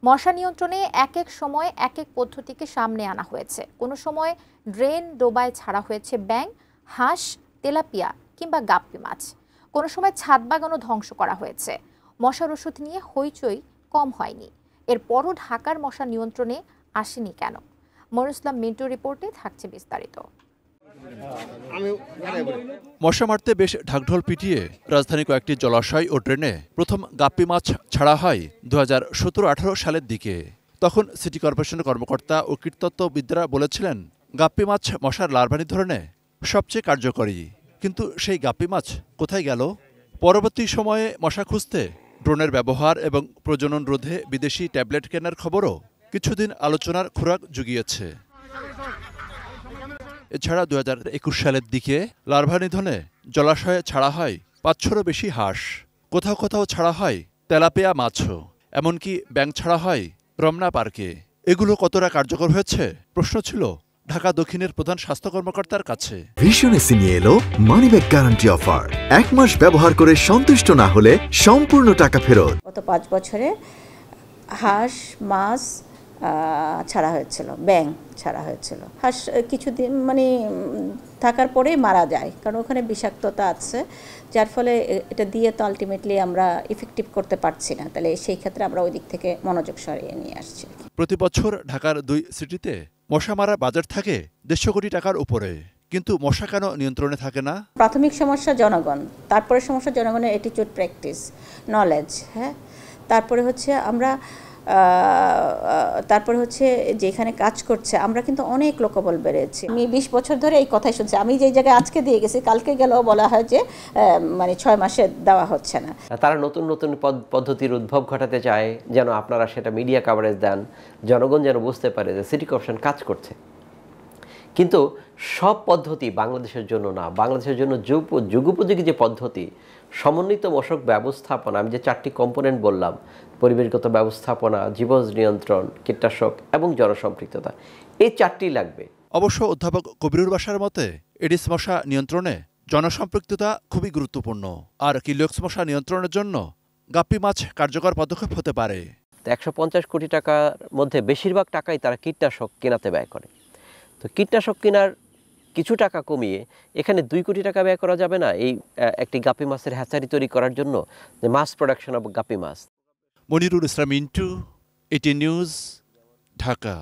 মশা নিয়ন্ত্রণে এক এক সময় এক এক পদ্ধতিকে সামনে আনা হয়েছে। কোনো সময় ড্রেন ডোবায় ছাড়া হয়েছে ব্যাঙ, হাঁস, তেলাপিয়া কিংবা গাপ্পি মাছ। কোনো সময় ছাদ বাগানও ধ্বংস করা হয়েছে। মশার ওষুধ নিয়ে হইচই কম হয়নি। এরপরও ঢাকার মশা নিয়ন্ত্রণে আসেনি কেন? মনিরুল ইসলাম মিন্টুর রিপোর্টে থাকছে বিস্তারিত। মশা মারতে বেশ ঢাকঢোল পিটিয়ে রাজধানী কয়েকটি জলাশয় ও ড্রেনে প্রথম গাপ্পি মাছ ছাড়া হয় 2017-18 সালের দিকে। তখন সিটি কর্পোরেশনের কর্মকর্তা ও কীটতত্ত্ববিদরা বলেছিলেন, গাপ্পি মাছ মশার লার্ভা নিধনে সবচেয়ে কার্যকরী। কিন্তু সেই গাপ্পি মাছ কোথায় গেল? পরবর্তী সময়ে মশা খুঁজতে ড্রোনের ব্যবহার এবং প্রজনন রোধে বিদেশি ট্যাবলেট কেনার খবরও কিছুদিন আলোচনার খোরাক জুগিয়েছে। এছাড়া 2021 সালের দিকে লার্ভা নিধনে জলাশয়ে ছাড়া হয় 500-ও বেশি হাঁস। কোথাও কোথাও ছাড়া হয় তেলাপিয়া মাছও, এমনকি ব্যাঙ ছাড়া হয় রমনা পার্কে। এগুলো কতটা কার্যকর হয়েছে প্রশ্ন ছিল ঢাকা দক্ষিণের প্রধান স্বাস্থ্য কর্মকর্তার কাছে। ভিশন এসি নিয়ে এলো মানিব্যাগ গ্যারান্টি অফার। 1 মাস ব্যবহার করে সন্তুষ্ট না হলে সম্পূর্ণ টাকা ফেরত। গত 5 বছরে হাঁস, মাছ ছাড়া হয়েছিল, ব্যাঙ ছাড়া হয়েছিল। হাঁস কিছুদিন থাকার পরে মারা যায়, কারণ ওখানে বিষাক্ততা আছে, যার ফলে এটা দিয়ে তো আলটিমেটলি আমরা ইফেক্টিভ করতে পারছি না। তাহলে সেই ক্ষেত্রে আমরা ওই দিক থেকে মনোযোগ সরিয়ে নিয়ে আসছি। প্রতি বছর ঢাকার 2 সিটিতে মশা মারার বাজেট থাকে 150 কোটি টাকার উপরে। কিন্তু মশা কেন নিয়ন্ত্রণে থাকে না? প্রাথমিক সমস্যা জনগণ, তারপরে সমস্যা জনগণের অ্যাটিটিউড, প্র্যাকটিস, নলেজ। তারপরে হচ্ছে যেখানে কাজ করছে আমরা কিন্তু অনেক লোকবল বেড়েছি। আমি 20 বছর ধরে এই কথাই শুনছি। আমি যেই জায়গায় আজকে দিয়ে গেছি, কালকে গেলেও বলা হয় যে 6 মাসে দেওয়া হচ্ছে না। তারা নতুন নতুন পদ্ধতির উদ্ভব ঘটাতে চায়, যেন আপনারা সেটা মিডিয়া কভারেজ দেন, জনগণ যেন বুঝতে পারে যে সিটি কর্পোরেশন কাজ করছে। কিন্তু সব পদ্ধতি বাংলাদেশের জন্য না। বাংলাদেশের জন্য যুগোপযোগী যে পদ্ধতি, সমন্বিত মশক ব্যবস্থাপনা, আমি যে 4টি কম্পোনেন্ট বললাম, পরিবেশগত ব্যবস্থাপনা, জীবাণু নিয়ন্ত্রণ, কীটনাশক এবং জনসম্পৃক্ততা, এই 4টি লাগবে। অবশ্য অধ্যাপক কবিরুর বাসার মতে এডিস মশা নিয়ন্ত্রণে জনসম্পৃক্ততা খুবই গুরুত্বপূর্ণ। আর কিলোক্স মশা নিয়ন্ত্রণের জন্য গাপ্পি মাছ কার্যকর পদক্ষেপ হতে পারে। 150 কোটি টাকার মধ্যে বেশিরভাগ টাকাই তারা কীটনাশক কেনাতে ব্যয় করে। তো কীটনাশক কেনার কিছু টাকা কমিয়ে এখানে 2 কোটি টাকা ব্যয় করা যাবে না এই একটি গাপ্পি মাছের হ্যাচারি তৈরি করার জন্য, যে মাস প্রোডাকশন অব গাপ্পি মাছ। মনিরুল ইসলাম মিন্টু, এটি নিউজ, ঢাকা।